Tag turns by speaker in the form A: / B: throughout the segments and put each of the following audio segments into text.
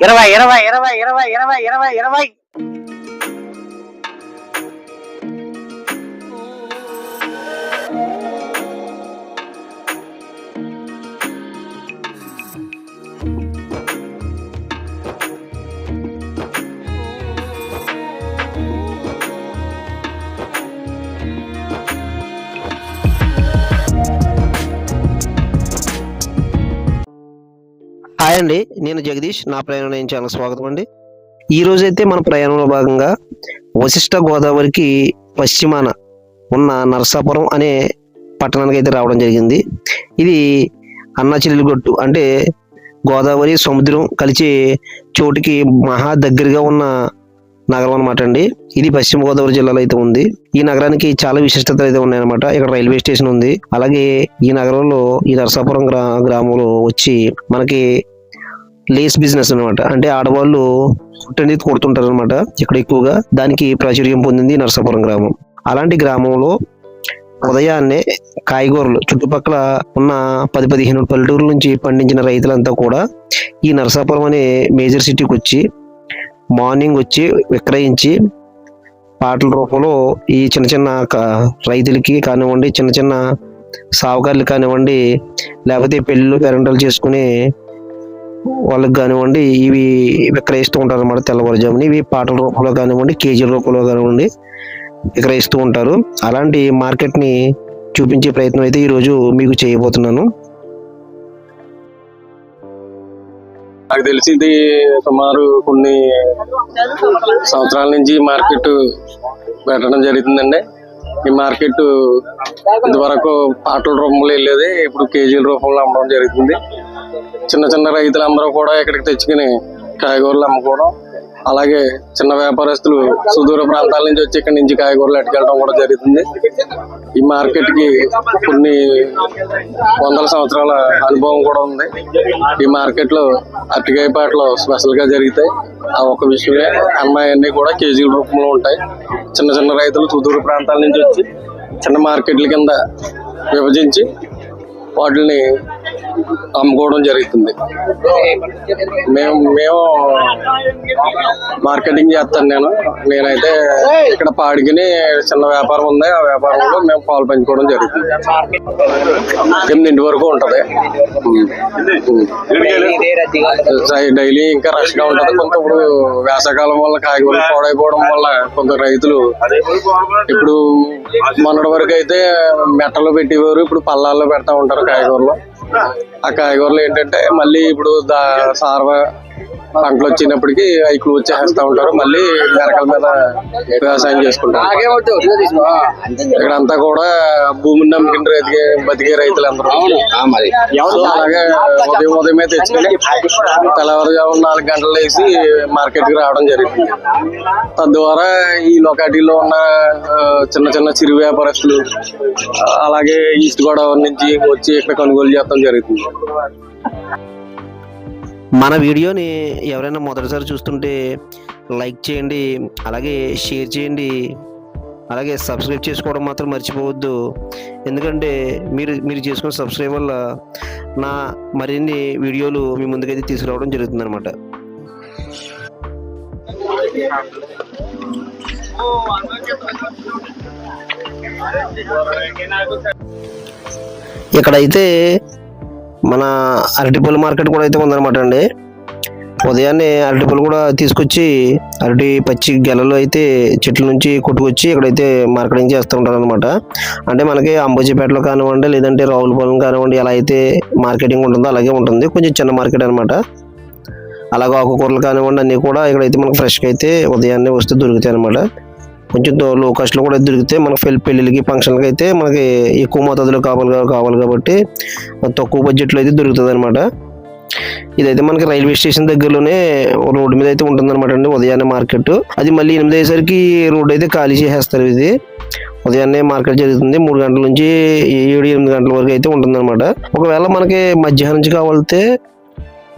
A: 20 20 20 20 20 20 20.
B: Hi అండి, నేను జగదీష్. నా ప్రయాణం ఛానల్ స్వాగతం అండి. ఈ రోజైతే మన ప్రయాణంలో భాగంగా వశిష్ఠ గోదావరికి పశ్చిమాన ఉన్న నరసాపురం అనే పట్టణానికి అయితే రావడం జరిగింది. ఇది అన్నాచెల్లెలిగట్టు అంటే గోదావరి సముద్రం కలిసే చోటికి మహా దగ్గరగా ఉన్న నగరం అనమాట అండి. ఇది పశ్చిమ గోదావరి జిల్లాలో అయితే ఉంది. ఈ నగరానికి చాలా విశిష్టతలు అయితే ఉన్నాయన్నమాట. ఇక్కడ రైల్వే స్టేషన్ ఉంది. అలాగే ఈ నగరంలో ఈ నరసాపురం గ్రామంలో వచ్చి మనకి లేస్ బిజినెస్ అనమాట, అంటే ఆడవాళ్ళు అనేది కొడుతుంటారు అనమాట ఇక్కడ ఎక్కువగా. దానికి ప్రాచుర్యం పొందింది నరసాపురం గ్రామం. అలాంటి గ్రామంలో ఉదయాన్నే కాయగూరలు చుట్టుపక్కల ఉన్న 10-15 పల్లెటూరుల నుంచి పండించిన రైతులంతా కూడా ఈ నరసాపురం అనే మేజర్ సిటీకి వచ్చి మార్నింగ్ వచ్చి విక్రయించి పాటల రూపంలో ఈ చిన్న చిన్న రైతులకి కానివ్వండి, చిన్న చిన్న సాగుకారులు కానివ్వండి, లేకపోతే పెళ్ళిళ్ళు పేరెంటలు చేసుకుని వాళ్ళకి కానివ్వండి ఇవి విక్రయిస్తూ ఉంటారు అన్నమాట. తెల్లవారుజాముని ఇవి పాటల రూపంలో కానివ్వండి, కేజీల రూపంలో కానివ్వండి విక్రయిస్తూ ఉంటారు. అలాంటి మార్కెట్ని చూపించే ప్రయత్నం అయితే ఈరోజు మీకు చేయబోతున్నాను.
C: నాకు తెలిసింది సుమారు కొన్ని సంవత్సరాల నుంచి మార్కెట్ పెట్టడం జరుగుతుందండి. ఈ మార్కెట్ ఇదివరకు పాటల రూపంలో వెళ్ళేది, ఇప్పుడు కేజీల రూపంలో అమ్మడం జరుగుతుంది. చిన్న చిన్న రైతులందరూ కూడా ఇక్కడికి తెచ్చుకుని కాయగూరలు అమ్ముకోవడం, అలాగే చిన్న వ్యాపారస్తులు సుదూర ప్రాంతాల నుంచి వచ్చి ఇక్కడ నుంచి కాయగూరలు ఎట్టుకెళ్ళడం కూడా జరుగుతుంది. ఈ మార్కెట్ కి కొన్ని వందల సంవత్సరాల అనుభవం కూడా ఉంది. ఈ మార్కెట్ లో అరటికాయ పాటలు స్పెషల్ గా జరుగుతాయి. ఆ ఒక్క విషయమే, అమ్మాయి కూడా కేజీల రూపంలో ఉంటాయి. చిన్న చిన్న రైతులు సుదూర ప్రాంతాల నుంచి వచ్చి చిన్న మార్కెట్ల కింద విభజించి వాటిని అమ్ముకోవడం జరుగుతుంది. మేము మార్కెటింగ్ చేస్తాను. నేనైతే ఇక్కడ పాడికిని చిన్న వ్యాపారం ఉంది. ఆ వ్యాపారంలో మేము పాలు పెంచుకోవడం జరుగుతుంది. 8 వరకు ఉంటది. డైలీ ఇంకా రష్ గా ఉంటది. కొంత ఇప్పుడు వేసవకాలం వల్ల కాయగూరలు పాడైపోవడం వల్ల కొంత రైతులు ఇప్పుడు మొన్నటి వరకు అయితే మెట్టలో పెట్టేవారు, ఇప్పుడు పల్లాల్లో పెడతా ఉంటారు కాయగూరలు. ఆ కాయగూరలు ఏంటంటే మళ్ళీ ఇప్పుడు సార్వ పంటలు వచ్చినప్పటికీ అవి క్లోజ్ చేసేస్తా ఉంటారు. మళ్ళీ మెరకల మీద వ్యవసాయం చేసుకుంటారు. ఇక్కడంతా కూడా భూమిని నమ్ముకుని బతికే రైతులందరూ. అలాగే ఉదయమే తెచ్చుకొని తెల్లవారుజామున 4 గంటలు వేసి మార్కెట్ కి రావడం జరుగుతుంది. తద్వారా ఈ లొకాలిటీలో ఉన్న చిన్న చిన్న చిరు వ్యాపారస్తులు అలాగే ఈస్ట్ గోదావరి నుంచి వచ్చి ఇక్కడ కొనుగోలు చేయడం జరుగుతుంది.
B: మన వీడియోని ఎవరైనా మొదటిసారి చూస్తుంటే లైక్ చేయండి, అలాగే షేర్ చేయండి, అలాగే సబ్స్క్రైబ్ చేసుకోవడం మాత్రం మర్చిపోవద్దు. ఎందుకంటే మీరు చేసుకున్న సబ్స్క్రైబ్ వల్ల నా మరిన్ని వీడియోలు మీ ముందుకైతే తీసుకురావడం జరుగుతుంది అనమాట. ఇక్కడైతే మన అరటిపళ్ళు మార్కెట్ కూడా అయితే ఉందన్నమాట అండి. ఉదయాన్నే అరటిపళ్ళు కూడా తీసుకొచ్చి అరటి పచ్చి గెలలు అయితే చెట్ల నుంచి కొట్టుకొచ్చి ఇక్కడైతే మార్కెటింగ్ చేస్తూ ఉంటారు అనమాట. అంటే మనకి అంబోజీపేటలో కానివ్వండి, లేదంటే రావులపాలెం కానివ్వండి, ఎలా అయితే మార్కెటింగ్ ఉంటుందో అలాగే ఉంటుంది. కొంచెం చిన్న మార్కెట్ అనమాట. అలాగే ఆకుకూరలు కానివ్వండి అన్నీ కూడా ఇక్కడైతే మనకు ఫ్రెష్గా అయితే ఉదయాన్నే వస్తే దొరుకుతాయి అనమాట. కొంచెం లో కాస్ట్లో కూడా దొరికితే మనకి పెళ్ళిళ్ళకి ఫంక్షన్లకి అయితే మనకి ఎక్కువ మోతాదులో కావాలి కాబట్టి తక్కువ బడ్జెట్లో అయితే దొరుకుతుంది అనమాట. ఇదైతే మనకి రైల్వే స్టేషన్ దగ్గరలోనే రోడ్డు మీద అయితే ఉంటుంది అనమాట అండి ఉదయాన్నే మార్కెట్. అది మళ్ళీ 8 అయ్యేసరికి రోడ్డు అయితే ఖాళీ చేసేస్తారు. ఇది ఉదయాన్నే మార్కెట్ జరుగుతుంది. 3 గంటల నుంచి 7-8 గంటల వరకు అయితే ఉంటుంది అనమాట. ఒకవేళ మనకి మధ్యాహ్నం నుంచి కావాలితే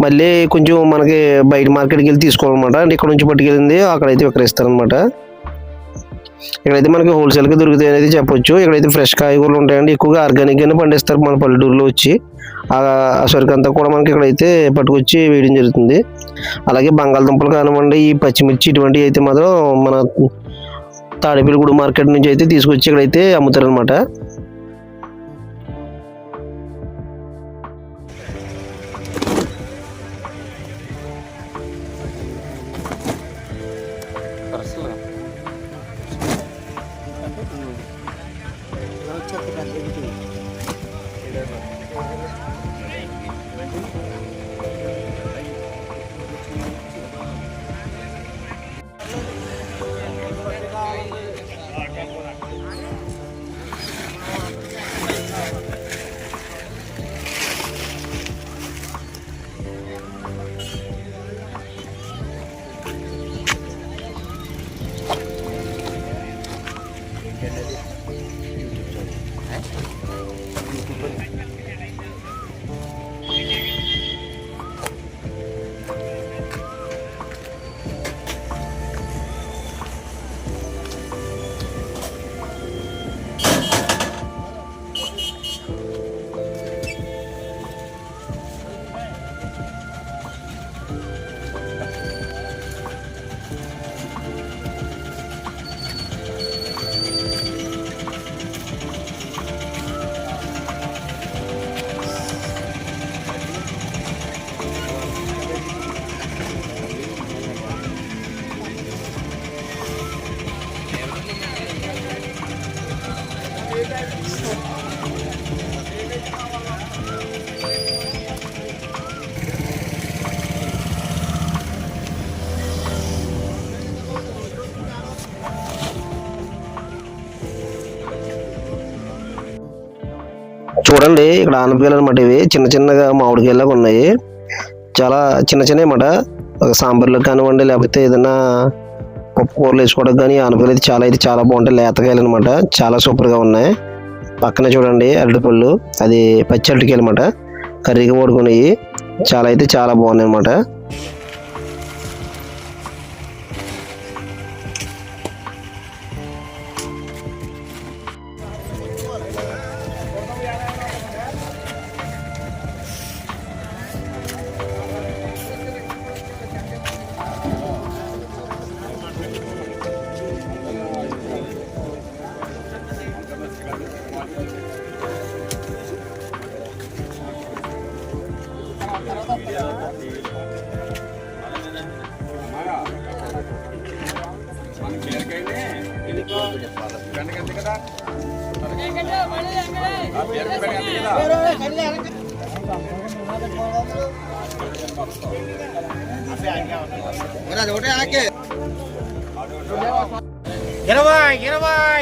B: మళ్ళీ కొంచెం మనకి బయట మార్కెట్కి వెళ్ళి తీసుకోవాలన్నమాట. అంటే ఇక్కడ నుంచి పట్టుకెళ్ళింది అక్కడైతే విక్రయిస్తారనమాట. ఇక్కడైతే మనకి హోల్సేల్గా దొరుకుతాయి అనేది చెప్పొచ్చు. ఇక్కడైతే ఫ్రెష్ కాయగూరలు ఉంటాయండి. ఎక్కువగా ఆర్గానిక్గానే పండిస్తారు మన పల్లెటూరులో వచ్చి. ఆ సరుకు అంతా కూడా మనకి ఇక్కడైతే పట్టుకొచ్చి వేయడం జరుగుతుంది. అలాగే బంగాళదుంపలు కానివ్వండి, ఈ పచ్చిమిర్చి ఇటువంటివి అయితే మాత్రం మన తాడేపల్లిగూడెం మార్కెట్ నుంచి అయితే తీసుకొచ్చి ఇక్కడైతే అమ్ముతారనమాట. చూడండి ఇక్కడ ఆనపకాయలు అనమాట. ఇవి చిన్న చిన్నగా మామిడికాయలాగా ఉన్నాయి. చాలా చిన్న చిన్నవి అన్నమాట. ఒక సాంబార్లో కానివ్వండి, లేకపోతే ఏదైనా పప్పు కూరలు వేసుకోవడానికి కానీ ఆనపకాయలు అయితే చాలా బాగుంటాయి. లేతకాయలు అనమాట, చాలా సూపర్గా ఉన్నాయి. పక్కన చూడండి అరటిపళ్ళు, అది పచ్చి అరటికాయలు అనమాట, కర్రీగా వాడుకునేవి. చాలా బాగున్నాయి అన్నమాట.
A: ఇరవై